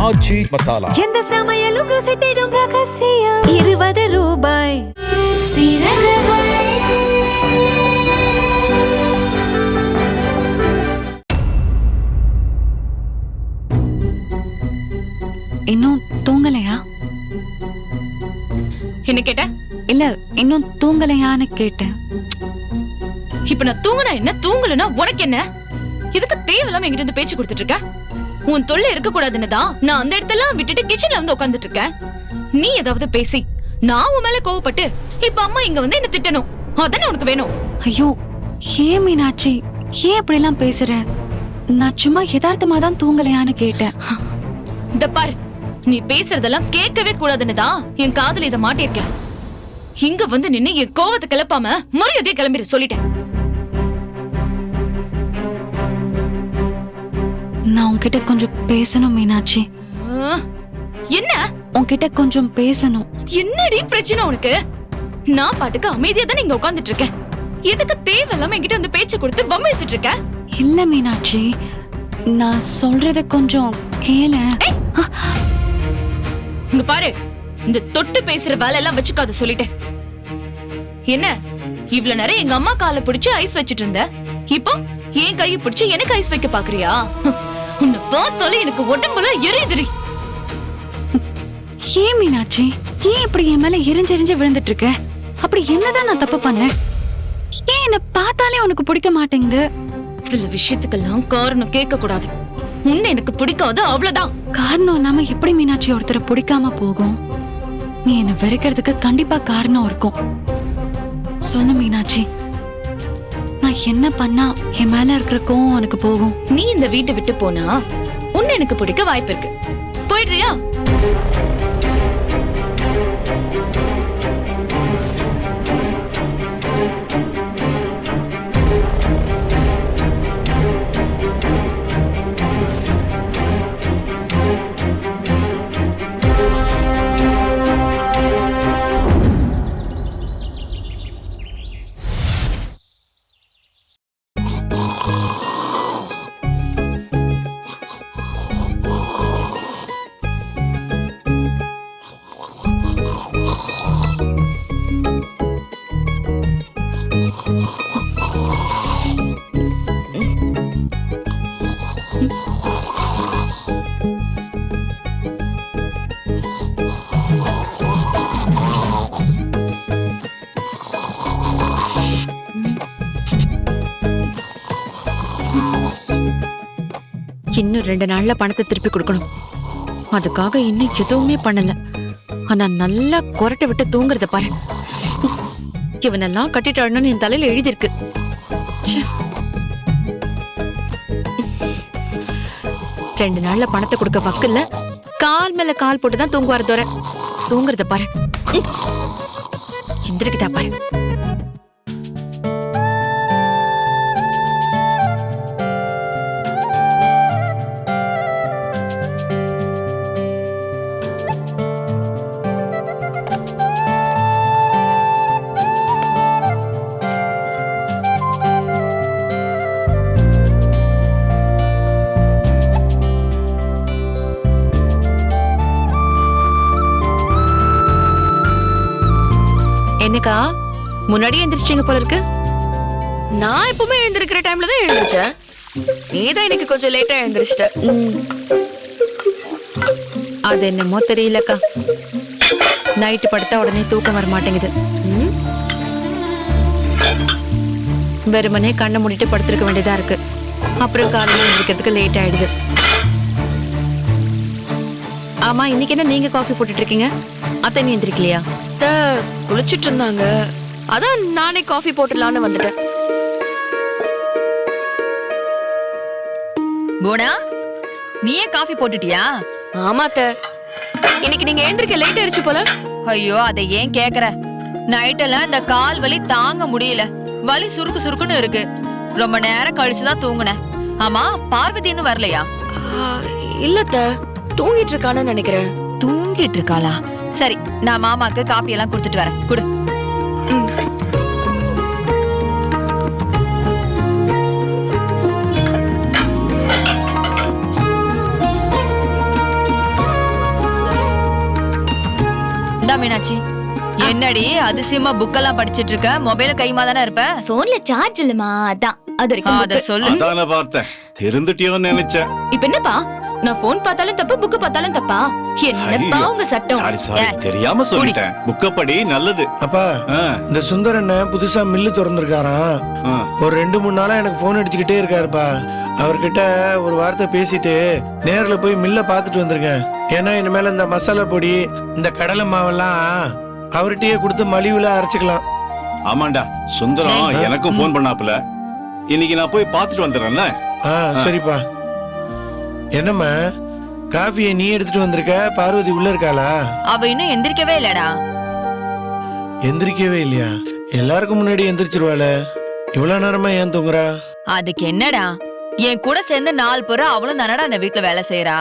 ஆச்சி மசாலா. எந்த சமையலும் ருசி தேடும் ரகசியம் 20 ரூபாய். இன்னும் தூங்கலையா? என்ன கேட்ட? இல்ல இன்னும் தூங்கலையான்னு கேட்டேன். இப்ப நான் தூங்கினா என்ன, தூங்கலனா உனக்கு என்ன? இதுக்கு தேவையில்லாம என்கிட்ட இருந்து பேச்சு கொடுத்துட்டு இருக்க. உன் தொல்லை இருக்க கூடாதுன்னு தான் நான் அந்த இடத்துல விட்டுட்டு கிச்சன்ல வந்து உட்கார்ந்துட்டு இருக்கேன். நீ ஏதாவது பேசி நான் உன் மேல கோவப்பட்டு இப்ப அம்மா இங்க வந்து என்ன திட்டணும், அதானே உனக்கு வேணும்? ஐயோ ஏன் மீனாட்சி, ஏன் இப்படி எல்லாம் பேசுற? நான் சும்மா யதார்த்தமா தான் தூங்கலையான்னு கேட்டேன். இந்த பாரு, நீ பேசுறதெல்லாம் கேட்கவே கூடாதுன்னு தான் என் காதுல இதை மாட்டிருக்கேன். இங்க வந்து நின்னு என் கோவத்தை கிளப்பாம மரியாதையை கிளம்பிடு சொல்லிட்டேன். நான் உன்கிட்ட கொஞ்சம் பேசணும் மீனாட்சி. என்ன? உன்கிட்ட கொஞ்சம் பேசணும். என்னடி பிரச்சனை உனக்கு? நான் பாட்டுக்கு அமைதியா தான் இங்க உட்கார்ந்துட்டு இருக்கேன். எதுக்கு தேவையில்லாம என்கிட்ட வந்து பேச்சு கொடுத்து வம்பு எடுத்துட்டு இருக்க? இல்ல மீனாட்சி, நான் சொல்றத கொஞ்சம் கேள. இங்க பாரு, இந்த தொட்டு பேசுற வேலை எல்லாம் வச்சுக்காத சொல்லிட்டேன். என்ன இவ்வளவு நேரம் எங்க அம்மா காலை பிடிச்சு ஐஸ் வச்சிட்டு இருந்த, இப்போ என் கையை பிடிச்சு எனக்கு ஐஸ் வைக்க பாக்குறியா? உன்னை பார்த்தாலே எனக்கு உடம்புல எரியுதுடி. ஏன் மீனாட்சி, ஏன் இப்படி என் மேல எரிஞ்செரிஞ்சு விழுந்துட்டு இருக்க? அப்படி என்னதான் நான் தப்பு பண்ணேன்? ஏன் என்ன பார்த்தாலே உனக்கு பிடிக்க மாட்டேங்குது? சில விஷயத்துக்கெல்லாம் காரணம் கேட்க கூடாது. உன்னை எனக்கு பிடிக்காது, அவ்வளவுதான். காரணம் இல்லாம எப்படி மீனாட்சி ஒருத்தரை பிடிக்காம போகும்? நீ என்ன வெறுக்கிறதுக்கு கண்டிப்பா காரணம் இருக்கும். சொல்லு மீனாட்சி, நான் என்ன பண்ணா என் மேல இருக்கிற கோவம் உனக்கு போகும்? நீ இந்த வீட்டை விட்டு போனா உன்னை எனக்கு பிடிக்க வாய்ப்பு இருக்கு. போயிடுறியா? இன்னும் 2 நாள்ல பணத்தை திருப்பி கொடுக்கணும். அதுக்காக இன்னும் எதுவுமே பண்ணல. ஆனா நல்லா கொரட்டை விட்டு தூங்குறத பாரு. இவனெல்லாம் கட்டிட்டாடணும்னு என் தலையில எழுதிருக்கு. 2 நாள்ல பணத்தை கொடுக்க வக்கில்ல, கால் மேல கால் போட்டுதான் தூங்குவாரு தோற. தூங்குறத பாரு, எந்திரிக்குதா பாரு. என்னக்கா முன்னாடியே எந்திரிச்சிங்க போல இருக்கு? நான் எப்பவுமே எழுந்திருக்கிற டைம்ல தான் எழுந்திருச்சேன். நீதான் எனக்கு கொஞ்சம் லேட்டா எழுந்திருச்சிட்ட. அது என்னமோ தெரியலக்கா, நைட்டு படுத்தா உடனே தூக்கம் வர மாட்டேங்குது. வெறுமனே கண்ணை மூடிட்டு படுத்திருக்க வேண்டியதா இருக்கு. அப்புறம் காலையில எழுந்திருக்கிறதுக்கு லேட் ஆயிடுது. ஆமா, இன்னைக்கு என்ன நீங்க காஃபி போட்டுட்டு இருக்கீங்க? அத்தை நீ எந்திரிக்கலையா? குளிச்சிட்டு இருந்தாங்க, அதான் நானே காஃபி போட்டுடலான்னு வந்துட்டேன். போனா நீயே காஃபி போட்டுட்டியா? ஆமா அத்தை, இன்னைக்கு நீங்க எழுந்திருக்க லேட் ஆயிடுச்சு போல. ஐயோ அதை ஏன் கேக்குற? நைட்டெல்லாம் இந்த கால் வலி தாங்க முடியல, வலி சுருக்கு சுருக்குன்னு இருக்கு. ரொம்ப நேரம் கழிச்சுதான் தூங்குனேன். ஆமா, பார்வதி இன்னும் வரலையா? இல்ல அத்தை, தூங்கிட்டு இருக்கான்னு நினைக்கிறேன். தூங்கிட்டு இருக்காளா? சரி, நான் மாமாக்கு காப்பி எல்லாம் கொடுத்துட்டு வரேன். குடு. இந்தா மீனாட்சி. என்னடி அதிசயமா புக்கெல்லாம் படிச்சிட்டு இருக்க? மொபைல கைமா தானே இருப்ப? போன்ல சார்ஜ் இல்லமா, அதான் அது வரைக்கும் அத சொல்லு. அதான பார்த்தேன், தெரிந்துட்டியோன்னு நினைச்சேன். இப்ப என்னப்பா, நான் போன் பார்த்தாலும் தப்பு, புக் பார்த்தாலும் தப்பா? என்னப்பா உங்க சட்டம்? சாரி சாரி, தெரியாம சொல்லிட்டேன். புக்கப்படி நல்லது. அப்பா ஆ, இந்த சுந்தரண்ண புதுசா மில்லு திறந்திருக்காராம். ஆ. ஒரு 2-3 நாளா எனக்கு போன் அடிச்சுக்கிட்டே இருக்காருப்பா. அவர்கிட்ட ஒரு வார்த்தை பேசிட்டு நேர்ல போய் மில்ல பாத்துட்டு வந்திருக்கேன். ஏன்னா இனிமேல இந்த மசாலா பொடி, இந்த கடலை மாவெல்லாம் அவர்கிட்டயே கொடுத்து மலிவுல அரைச்சுக்கலாம். ஆமாண்டா சுந்தரம் எனக்கும் போன் பண்ணாப்புல. இன்னைக்கு நான் போய் பாத்துட்டு வந்துடுறேன்ல. சரிப்பா. என்னம்மா காஃபியை நீ எடுத்துட்டு வந்திருக்க? பார்வதி உள்ள இருக்காளா? அவ இன்னும் எந்திரிக்கவே இல்லடா. எந்திரிக்கவே இல்லையா? எல்லாருக்கும் முன்னாடி எந்திரிச்சிருவாள. இவ்வளவு நேரமா ஏன் தூங்குறா? அதுக்கு என்னடா, என் கூட சேர்ந்து 4 பேரும் அவளும் தானடா அந்த வீட்டுல வேலை செய்யறா.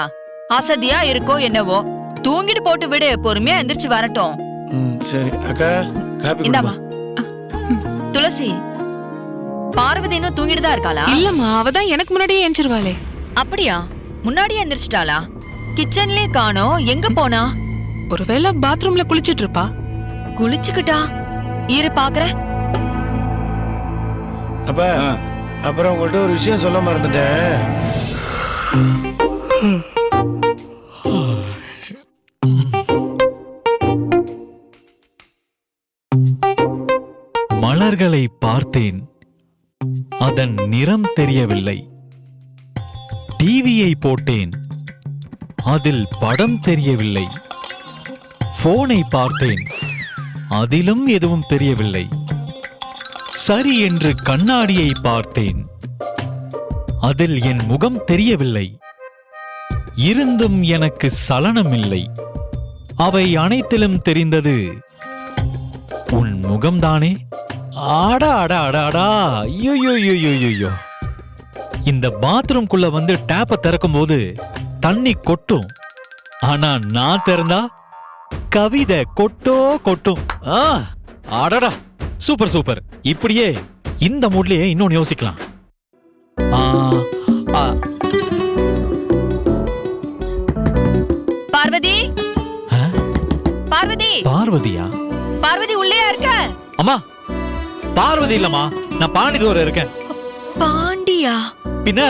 அசதியா இருக்கோ என்னவோ, தூங்கிட்டு போட்டு விடு, பொறுமையா எந்திரிச்சு வரட்டும். சரி அக்கா, காபி இந்தாமா. குடிமா. துளசி, பார்வதி இன்னும் தூங்கிட்டு தான் இருக்காளா? இல்லம்மா, அவதான் எனக்கு முன்னாடியே எஞ்சிருவாளே. அப்படியா? முன்னாடியே எந்திரிச்சிட்டாளா? கிச்சன்லயே காணோம், எங்க போனா? ஒருவேளை பாத்ரூம்ல குளிச்சிட்டு இருப்பா. குளிச்சுக்கிட்டா? இரு பாக்குறேன். அப்பா, ஆ. அப்புறம் உங்கள்ட்ட ஒரு விஷயம் சொல்ல மறந்துட்டேன். மலர்களை பார்த்தேன், அதன் நிறம் தெரியவில்லை. டிவியை போட்டேன், அதில் படம் தெரியவில்லை. போனை பார்த்தேன், அதிலும் எதுவும் தெரியவில்லை. சரி என்று கண்ணாடியை பார்த்தேன், அதில் என் முகம் தெரியவில்லை. இருந்தும் எனக்கு சலனமில்லை. அவை அனைத்திலும் தெரிந்தது உன் முகம்தானே. ஆடா அடா அடா அடா, ஐயோ. இந்த பாத்ரூம்குள்ள வந்து டேப்ப திறக்கும் போது தண்ணி கொட்டும், ஆனா நான் திறந்தா கவிதை கொட்டோ கொட்டும். ஆடடா, சூப்பர் சூப்பர். இப்படியே இந்த மூட்லயே இன்னொன்னு யோசிக்கலாம். பார்வதி, பார்வதி, பார்வதியா? பார்வதி உள்ளேயா இருக்க? அம்மா, பார்வதி இல்லம்மா, நான் பாண்டிதோர இருக்கேன். பாண்டியா? பின்ன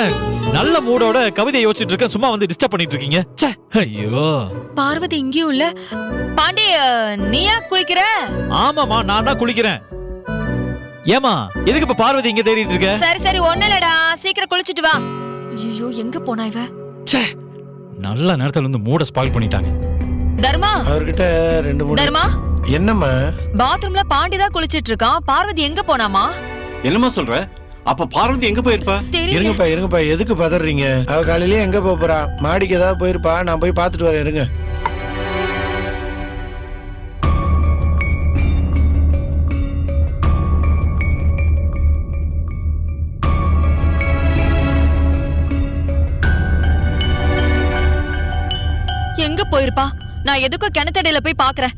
நல்ல மூடோட கவிதை யோசிச்சுட்டு இருக்கேன், சும்மா வந்து டிஸ்டர்ப் பண்ணிட்டு இருக்கீங்க. ச்சே, ஐயோ. பார்வதி இங்கேயும் இல்ல. பாண்டி, நீயா குளிக்கிற? ஆமாமா, நான் தான் குளிக்கிறேன். ஏமா, எதுக்கு இப்ப பார்வதி இங்க தேடிட்டு இருக்க? சரி சரி, ஒண்ணு இல்லடா, சீக்கிரம் குளிச்சிட்டு வா. ஐயோ, எங்க போனா இவ? ச்சே, நல்ல நேரத்துல வந்து மூட ஸ்பாயில் பண்ணிட்டாங்க. தர்மா, அவர்கிட்ட 2-3. தர்மா, என்னம்மா? பாத்ரூம்ல பாண்டி தான் குளிச்சிட்டு இருக்கான். பார்வதி எங்க போனாமா? என்னம்மா சொல்ற? அப்ப பார்வதி எங்க போயிருப்பா? தெரியல. இருங்கப்பா, எதுக்கு பதறீங்க? அவ காலையிலேயே எங்க போறா? மாடிக்கு ஏதாவது போயிருப்பா. நான் போய் பாத்துட்டு வரேன், இருங்க. எங்க போயிருப்பா? நான் எதுக்கும் கிணத்தடியில போய் பாக்குறேன்.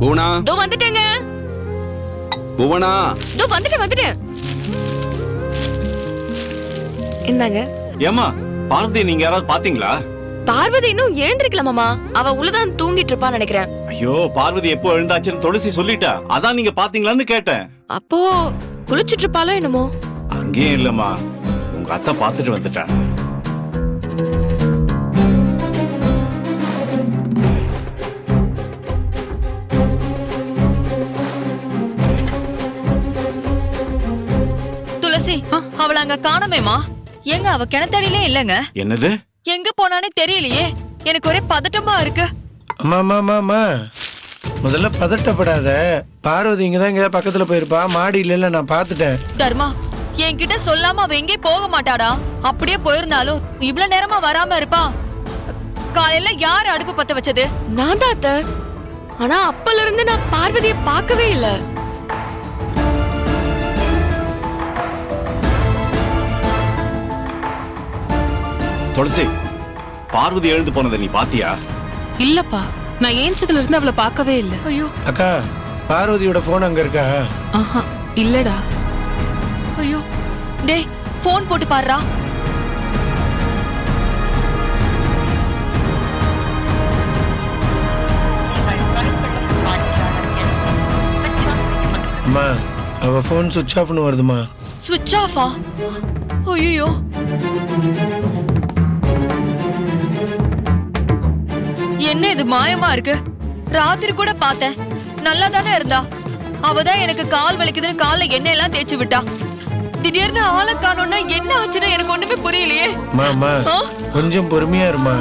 புவனா, தோ வந்துட்டேங்க. புவனா, தோ வந்துட்டேன். இந்தாங்க. ஏமா, பார்வதி நீங்க யாராவது பாத்தீங்களா? பார்வதி இன்னும் எழுந்திருக்கல மாமா, அவ உள்ளதான் தூங்கிட்டு இருப்பான்னு நினைக்கிறேன். ஐயோ, பார்வதி எப்போ எழுந்தாச்சுன்னு துளசி சொல்லிட்டா. அதான் நீங்க பாத்தீங்களான்னு கேட்டேன். அப்போ குளிச்சிட்டு இருப்பாளோ என்னமோ. அங்கேயும் இல்லம்மா, உங்க அத்தை பாத்துட்டு வந்துட்டா. துளசி, அவள அங்க காணமேமா? எங்க அவ கிணத்தடியிலே இல்லங்க. என்னது? எங்க போனானே தெரியலையே. எனக்கு ஒரே பதட்டமா இருக்கு. அம்மா, முதல்ல பதட்டப்படாத. பார்வதி இங்கதான் இங்க பக்கத்துல போயிருப்பா. மாடி இல்ல, நான் பாத்துட்டேன். தர்மா, என்கிட்ட சொல்லாம அவ எங்கே போக மாட்டாடா. அப்படியே போயிருந்தாலும் இவ்வளவு நேரமா வராம இருப்பா. காலையில யாரு அடுப்பு பத்த வச்சது? நான் தான் அத்தை. ஆனா அப்பல இருந்து நான் பார்வதியை பார்க்கவே இல்ல. துளசி, பார்வதி எழுந்து போனதை நீ பாத்தியா? இல்லப்பா, நான் ஏஞ்சதுல இருந்து அவளை பார்க்கவே இல்ல. ஐயோ அக்கா, பார்வதியோட போன் அங்க இருக்கா? ஆஹா, இல்லடா. ஐயோ டேய் போன் போட்டு பாருடா. அம்மா, அவ போன் சுவிட்ச் ஆஃப்னு வருதுமா. சுவிட்ச் ஆஃபா? ஐயோ என்ன இது மாயமா இருக்கு? ராத்திரி கூட பார்த்தேன், நல்லா தானே இருந்தா. அவதான் எனக்கு கால் வலிக்குதுன்னு கால்ல எண்ணெய் எல்லாம் தேய்ச்சி விட்டா. திடீர்னு ஆளை காணோம்னா என்ன ஆச்சுன்னு எனக்கு ஒண்ணுமே புரியலையே. மாமா, ஆ? கொஞ்சம் பொறுமையா இருமா,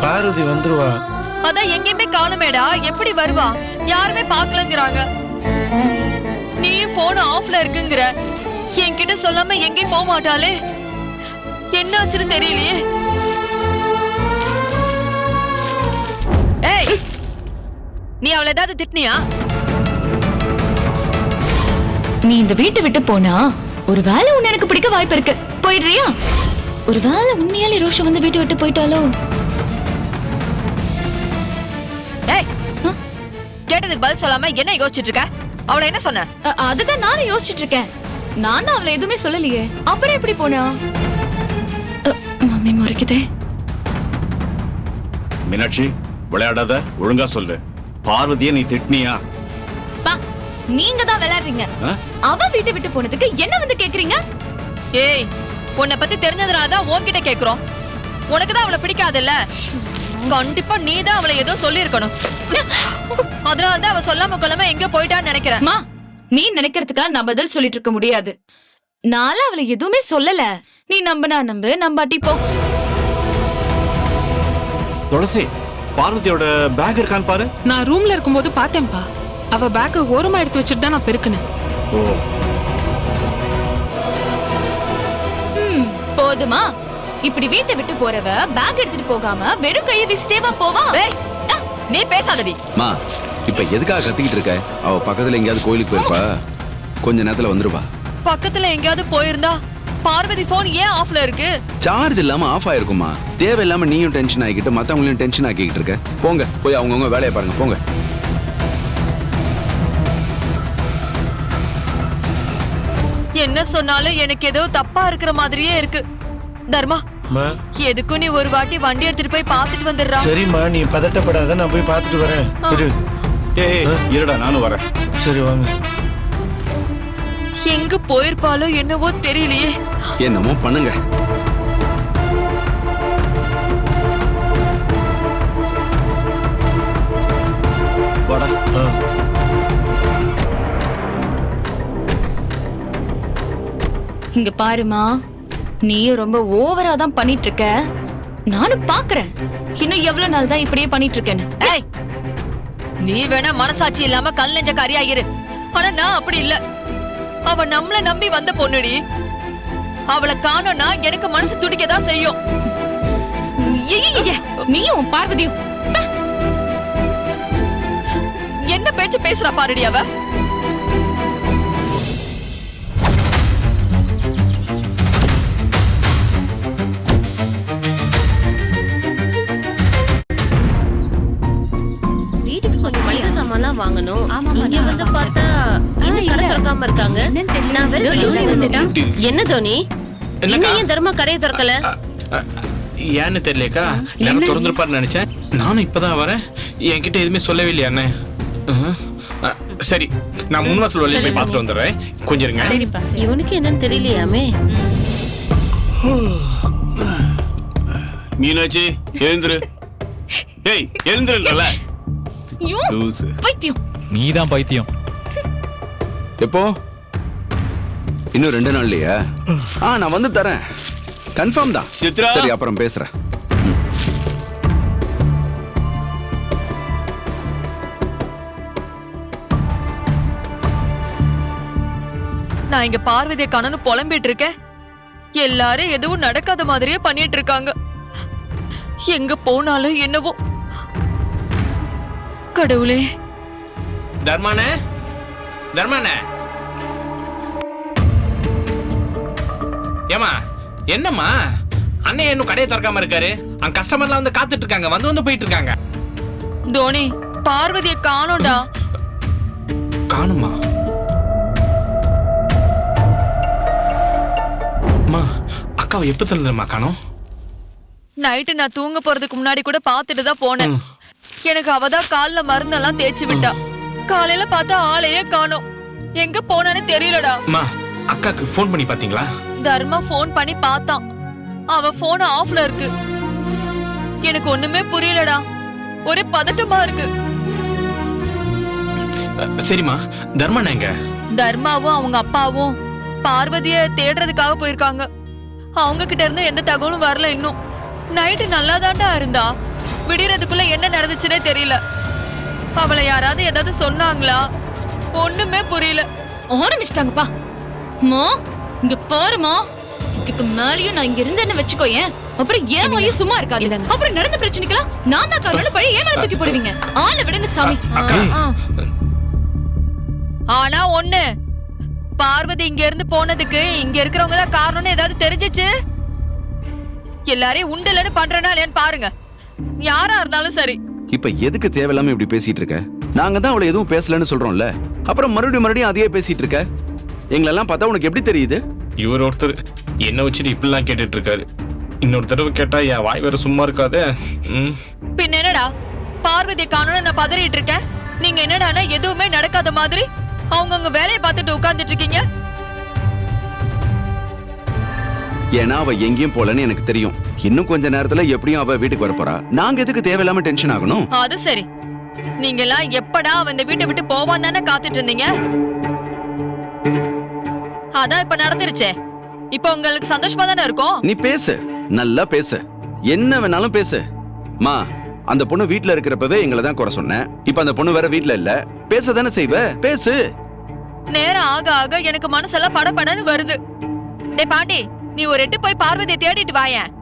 பார்வதி வந்துருவா. அதான் எங்கேயுமே காணுமேடா, எப்படி வருவா? யாருமே பாக்கலங்கிறாங்க. நீ போன் ஆஃப்ல இருக்குங்கிற, என்கிட்ட சொல்லாம எங்கேயும் போக மாட்டாளே. என்ன ஆச்சுன்னு தெரியலையே. ஏய், நீ அவளை ஏதாவது திட்டினியா? நீ இந்த வீட்டை விட்டு போனா ஒரு வேலை உன்னை எனக்கு பிடிக்க வாய்ப்பு இருக்கு. போயிடுறியா? ஒரு வேலை உண்மையாலே ரோஷம் வந்து வீட்டை விட்டு போயிட்டாலோ? ஏய், கேட்டதுக்கு பதில் சொல்லாம என்ன யோசிச்சுட்டு இருக்க? அவளை என்ன சொன்ன? அதுதான் நானும் யோசிச்சுட்டு இருக்கேன். நான் தான் அவளை எதுவுமே சொல்லலையே, அப்புறம் எப்படி போனா? மம்மி முறைக்குதே. மீனாட்சி, விளையாடாத, ஒழுங்கா சொல்லு. பார்வதியை நீ திட்டினியா? பா, நீங்க தான் விளையாடுறீங்க. அவ வீட்டை விட்டு போனதுக்கு என்ன வந்து கேக்குறீங்க? ஏய், உன்னை பத்தி தெரிஞ்சதுனாலதான் உன்கிட்ட கேக்குறோம். உனக்குதான் அவளை பிடிக்காதுல்ல? கண்டிப்பா நீ தான் அவளை ஏதோ சொல்லி இருக்கணும். அதனாலதான் அவ சொல்லாம கொள்ளாம எங்க போயிட்டான்னு நினைக்கிறேன். மா, நீ நினைக்கிறதுக்கா நான் பதில் சொல்லிட்டு இருக்க முடியாது. நாள அவளை எதுவுமே சொல்லல. நீ நம்பனா நம்பு, நம்பாட்டி போ. துளசி, பார்வதியோட பேக் இருக்கான்னு பாரு. நான் ரூம்ல இருக்கும்போது பார்த்தேன்பா. அவ பேக்க ஓரமா எடுத்து வச்சுட்டு தான் நான் பெருக்குனேன். ஓ, போதுமா? இப்படி வீட்டை விட்டு போறவ பேக் எடுத்துட்டு போகாம வெறும் கையை வீசிட்டேவா போவா? ஏய், நீ பேசாதடி. மா, இப்ப எதுக்காக கத்திக்கிட்டு இருக்க? அவ பக்கத்துல எங்கேயாவது கோயிலுக்கு போயிருப்பா, கொஞ்ச நேரத்துல வந்துருவா. பக்கத்துல எங்கேயாவது போயிருந்தா பார்வதி போன் ஏன் ஆஃப்ல இருக்கு? சார்ஜ் இல்லாம ஆஃப் ஆயிருக்குமா? தேவையில்லாம நீயும் டென்ஷன் ஆகிக்கிட்டு மத்தவங்களையும் டென்ஷன் ஆக்கிக்கிட்டு இருக்க. போங்க, போய் அவங்கவுங்க வேலையை பாருங்க, போங்க. என்ன சொன்னாலும் எனக்கு ஏதோ தப்பா இருக்கிற மாதிரியே இருக்கு. தர்மா, அம்மா, எதுக்கும் நீ ஒரு வாட்டி வண்டி எடுத்துட்டு போய் பாத்துட்டு வந்துடுறா. சரிம்மா, நீ பதட்டப்படாத, நான் போய் பார்த்துட்டு வரேன். இரு. ஏய், இருடா, நானும் வரேன். சரி வாங்க. எங்க போயிருப்பாலோ என்னவோ தெரியலையே. என்னமோ பண்ணுங்க. வாடா. ஆ. இங்க பாருமா, நீயும் ரொம்ப ஓவரா தான் பண்ணிட்டு இருக்க. நானும் பாக்குறேன் இன்னும் எவ்வளவு நாள் தான் இப்படியே பண்ணிட்டு இருக்கேன்னு. ஏய், நீ வேணா மனசாட்சி இல்லாம கல் நெஞ்ச காரியா இரு. ஆனா நான் அப்படி இல்ல. அவ நம்மள நம்பி வந்த பொண்ணுடி. அவளை காணோம்னா எனக்கு மனசு துடிக்கதான் செய்யும். நீயும் பார்வதியும் என்ன பேச்சு பேசுறா பாருடி அவ. வீட்டுக்கு கொஞ்சம் மளிகை சாமான்லாம் வாங்கணும். இங்க வந்து பார்த்தா இன்னும் கடை திறக்காம இருக்காங்க. நான் வேற வெளியூர்ல இருந்துட்டேன். என்ன தோனி, இன்னும் ஏன் தர்மா கடையை திறக்கல? ஏன்னு தெரியலக்கா, நான் திறந்துருப்பாருன்னு நினைச்சேன். நானும் இப்பதான் வரேன், என்கிட்ட எதுவுமே சொல்லவே இல்லையா அண்ணே? சரி, நான் முன்வாசல் வழியை போய் பார்த்துட்டு வந்துடுறேன், கொஞ்சம் இருங்க. இவனுக்கு என்னன்னு தெரியலையாமே. மீனாட்சி, எழுந்துரு. ஏய், எழுந்துருன்றல. லூசு. பைத்தியம். நீதான் பைத்தியம். எப்போ? இன்னும் 2 நாள்லயா? நான் வந்து தரேன், கன்ஃபார்ம் தான். சித்ரா. சரி, அப்புறம் பேசுறேன். நான் இங்க பார்வதியை காணோம்னு புலம்பிட்டு இருக்கேன். எல்லாரும் எதுவும் நடக்காத மாதிரியே பண்ணிட்டு இருக்காங்க. எங்க போனாலும் என்னவோ. கடவுளே. தர்மானே, தர்மானே. ஏமா, என்னம்மா அண்ணன் இன்னும் கடையை திறக்காம இருக்காரு. அங்க கஸ்டமர்லாம் வந்து காத்துட்டு இருக்காங்க, வந்து போயிட்டு இருக்காங்க. தோனி பார்வதியை காணோம்டா. காணுமா? அம்மா, அக்காவை எப்ப தெரியுமா காணோம்? நைட்டு நான் தூங்க போறதுக்கு முன்னாடி கூட பாத்துட்டு தான் போனேன். எனக்கு அவதான் கால்ல மருந்தெல்லாம் தேய்ச்சி விட்டா. காலையில பார்த்தா ஆளையே காணோம். எங்க போனான்னு தெரியலடா. அம்மா, அக்காக்கு ஃபோன் பண்ணி பாத்தீங்களா? தர்மா ஃபோன் பண்ணி பார்த்தான். அவ போன் ஆஃப்ல இருக்கு. எனக்கு ஒண்ணுமே புரியலடா. ஒரே பதட்டமா இருக்கு. சரிம்மா, தர்மன் எங்க? தர்மாவும் அவங்க அப்பாவும் பார்வதிய தேடுறதுக்காக போயிருக்காங்க. அவங்க கிட்ட இருந்து எந்த தகவலும் வரல இன்னும். நைட்டு நல்லாதான்டா இருந்தா. விடியறதுக்குள்ள என்ன நடந்துச்சுன்னே தெரியல. அவளை யாராவது ஏதாவது சொன்னாங்களா? ஒண்ணுமே புரியல. ஆரம்பிச்சிட்டாங்கப்பா. மா இங்க பாருமா, இதுக்கு மேலயும் நான் இங்க இருந்தேன்னு வச்சுக்கோயேன், அப்புறம் ஏன் வாயும் சும்மா இருக்காது. அப்புறம் நடந்த பிரச்சனைக்கெல்லாம் நான் தான் காரணம் பழைய ஏன் மேல தூக்கி போடுவீங்க. ஆளை விடுங்க சாமி. ஆனா ஒண்ணு, பார்வதி இங்க இருந்து போனதுக்கு இங்க இருக்கிறவங்க தான் காரணம்னு ஏதாவது தெரிஞ்சிச்சு, எல்லாரையும் உண்டலன்னு பண்றனா இல்லையான்னு பாருங்க. யாரா இருந்தாலும் சரி. இப்ப எதுக்கு தேவையில்லாம இப்படி பேசிட்டு இருக்க? நாங்க தான் அவளை எதுவும் பேசலன்னு சொல்றோம்ல, அப்புறம் மறுபடியும் அதையே பேசிட்டு இருக்க. எங்களெல்லாம் பார்த்தா உனக்கு எப்படி தெரியுது? இவர் ஒருத்தர் என்ன வச்சுட்டு இப்படிலாம் கேட்டுட்டு இருக்காரு. இன்னொரு தடவை கேட்டா என் வாய் வேற சும்மா இருக்காதே. பின்ன என்னடா, பார்வதியை காணோம்னு நான் பதறிட்டு இருக்கேன். நீங்க என்னடானா எதுவுமே நடக்காத மாதிரி அவங்கவுங்க வேலையை பார்த்துட்டு உட்கார்ந்துட்டு இருக்கீங்க. ஏன்னா அவ எங்கேயும் போலன்னு எனக்கு தெரியும். இன்னும் கொஞ்ச நேரத்துல எப்படியும் அவ வீட்டுக்கு வர போறா. நாங்க எதுக்கு தேவையில்லாம டென்ஷன் ஆகணும்? அது சரி, நீங்க எல்லாம் எப்படா அவன் இந்த வீட்டை விட்டு போவான் தானே காத்துட்டு இருந்தீங்க. அதான் இப்ப நடந்துருச்சே. இப்ப உங்களுக்கு சந்தோஷமா தானே இருக்கும். நீ பேசு, நல்லா பேசு, என்ன வேணாலும் பேசு. மா, அந்த பொண்ணு வீட்ல இருக்கிறப்பவே எங்களை தான் குறை சொன்னேன். இப்ப அந்த பொண்ணு வேற வீட்ல இல்ல, பேச தானே செய்வ, பேசு. நேரம் ஆக ஆக எனக்கு மனசெல்லாம் படபடன்னு வருது. டேய் பாண்டி, நீ ஒரு எட்டு போய் பார்வதியை தேடிட்டு வாயேன்.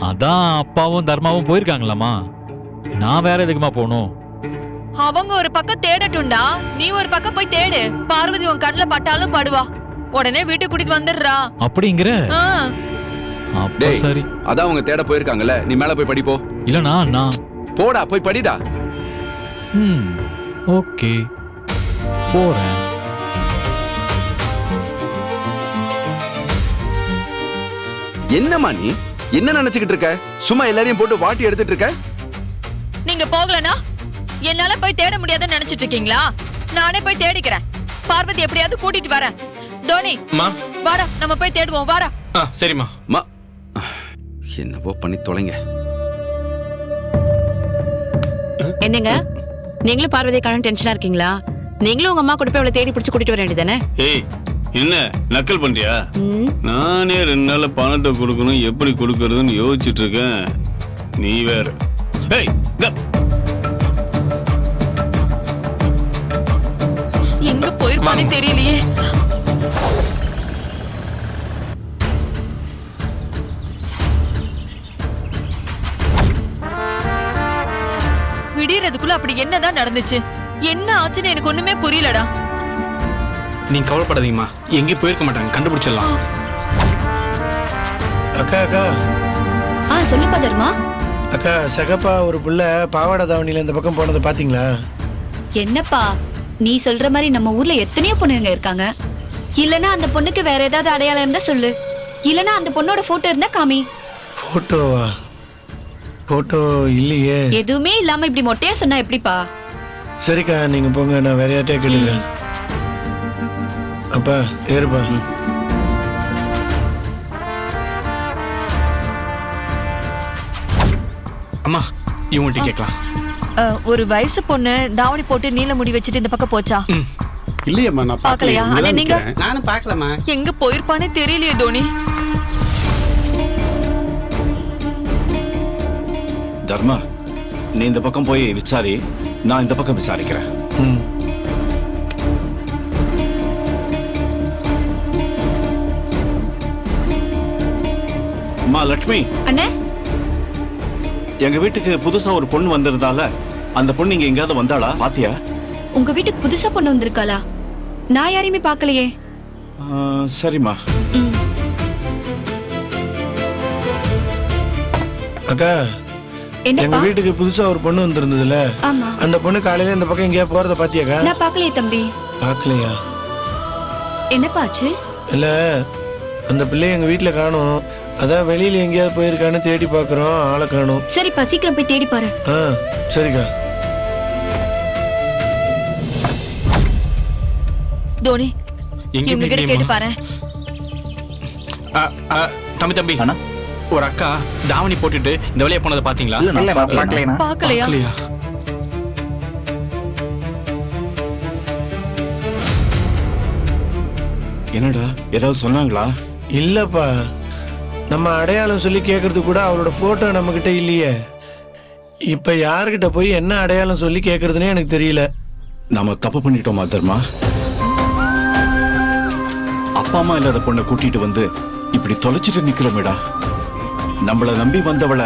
அதான் அப்பாவும் தர்மாவும் போயிருக்காங்களாமா, நான் வேற எதுக்குமா போகணும்? அவங்க ஒரு பக்கம் தேடட்டும்டா, நீ ஒரு பக்கம் போய் தேடு. பார்வதி உன் கண்ணுல பட்டாலும் படுவா. உடனே வீட்டுக்கு கூட்டிட்டு வந்துடுறா. அப்படிங்கிற? அப்ப சரி. அதான் அவங்க தேட போயிருக்காங்கல்ல, நீ மேல போய் படிப்போ. இல்லனா நான் போடா, போய் படிடா. ஓகே, போறேன். என்னம்மா நீ என்ன நினைச்சுக்கிட்டு இருக்க? சும்மா எல்லாரையும் போட்டு வாட்டி எடுத்துட்டு இருக்க. நீங்க போகலனா என்னால போய் தேட முடியாதுன்னு நினைச்சிட்டு இருக்கீங்களா? நானே போய் தேடிக்கிறேன். பார்வதி எப்படியாவது கூட்டிட்டு வரேன். தோனி, வாடா, நம்ம போய் தேடுவோம். வாடா. சரிம்மா. என்னவோ பண்ணி தொலைங்க. என்னங்க, நீங்களும் பார்வதியை காணோம் டென்ஷனா இருக்கீங்களா? நீங்களும் உங்க அம்மா கூட போய் அவளை தேடி பிடிச்சு கூட்டிட்டு வர வேண்டியதானே? ஏய், என்ன நக்கல் பண்றியா? நானே 2 நாள்ல பணத்தை கொடுக்கணும், எப்படி கொடுக்கறதுன்னு யோசிச்சுட்டு இருக்கேன். நீ வேற. ஏய், எங்க போயிருப்பானே தெரியலையே. விடியறதுக்குள்ள அப்படி என்னதான் நடந்துச்சு? என்ன ஆச்சுன்னு எனக்கு ஒண்ணுமே புரியலடா. நீங்க கவலைப்படாதீங்கம்மா, எங்கேயும் போயிருக்க மாட்டாங்க, கண்டுபிடிச்சிடலாம். அக்கா அக்கா. சொல்லுப்பா தர்மா. அக்கா, சகப்பா ஒரு புள்ள பாவாடை தாவணியில இந்த பக்கம் போனதை பாத்தீங்களா? என்னப்பா நீ சொல்ற மாதிரி நம்ம ஊர்ல எத்தனையோ பொண்ணுங்க இருக்காங்க. இல்லனா அந்த பொண்ணுக்கு வேற ஏதாவது அடையாளம் இருந்தா சொல்லு. இல்லனா அந்த பொண்ணோட போட்டோ இருந்தா காமி. போட்டோவா? போட்டோ இல்லையே. எதுவுமே இல்லாம இப்படி மொட்டையா சொன்னா எப்படிப்பா? சரிக்கா, நீங்க போங்க, நான் வேற யார்ட்டே கேளுங்க. அப்பா ஏறுப்பா. அம்மா, இவங்கள்ட்ட கேட்கலாம். ஒரு வயசு பொண்ணு தாவணி போட்டு நீல முடி வச்சுட்டு இந்த பக்கம் போச்சா? இல்லையம்மா, நான் பார்க்கலையா? அண்ணா நீங்க? நானும் பார்க்கலம்மா. எங்க போயிருப்பானே தெரியலையே தோனி. தர்மா, நீ இந்த பக்கம் போய் விசாரி, நான் இந்த பக்கம் விசாரிக்கிறேன். அம்மா லட்சுமி. அண்ணே, எங்க வீட்டுக்கு புதுசா ஒரு பொண்ணு வந்திருந்தால, அந்த பொண்ணு இங்க எங்கயாவது வந்தாளா? பாத்தியா? உங்க வீட்டுக்கு புதுசா பொண்ணு வந்திருக்காளா? நான் யாரையுமே பார்க்கலையே. சரிம்மா. அக்கா எங்க வீட்டுக்கு புதுசா ஒரு பொண்ணு வந்திருந்ததுல ஆமா அந்த பொண்ணு காலையில இந்த பக்கம் எங்கேயா போறத பாத்தியாக்கா? நான் பாக்கலையே தம்பி. பாக்கலையா? என்னப்பாச்சு? இல்ல அந்த பிள்ளைய எங்க வீட்டுல காணோம். அதான் வெளியில எங்கேயாவது போயிருக்கான்னு தேடி பாக்குறோம், ஆளை காணோம். சரிப்பா, சீக்கிரம் போய் தேடி பாரு. சரிக்கா. தோனி இவங்க கிட்ட கேட்டு பாரு. தம்பி ஒரு அக்கா தாவணி போட்டுட்டு இந்த வழியா போனதை பாத்தீங்களா? பாக்கலையா? என்னடா ஏதாவது சொன்னாங்களா? இல்லப்பா, நம்ம அடையாளம் சொல்லி கேக்குறது கூட அவளோட போட்டோ நம்ம கிட்ட இல்லையே. இப்ப யாருகிட்ட போய் என்ன அடையாளம் சொல்லி கேக்குறதுன்னே எனக்கு தெரியல. நாம தப்பு பண்ணிட்டோமா தர்மா? அப்பா அம்மா இல்லாத பொண்ணை கூட்டிட்டு வந்து இப்படி தொலைச்சிட்டு நிக்கிறோமேடா. நம்மள நம்பி வந்தவள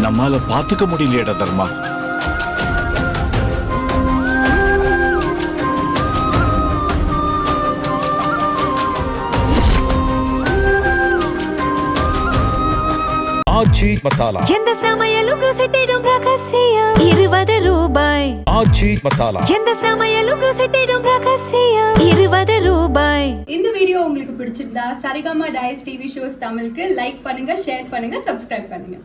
நம்மால பாத்துக்க முடியலையேடா தர்மா. ஆச்சி மசாலா. எந்த சமையலும் ருசி தேடும் ரகசியம் 20 ரூபாய். ஆச்சி மசாலா. எந்த சமையலும் ருசி தேடும் ரகசியம் 20 ரூபாய். இந்த வீடியோ உங்களுக்கு பிடிச்சிருந்தா சரிகமா டைஸ் டிவி ஷோஸ் தமிழுக்கு லைக் பண்ணுங்க, ஷேர் பண்ணுங்க, சப்ஸ்கிரைப் பண்ணுங்க.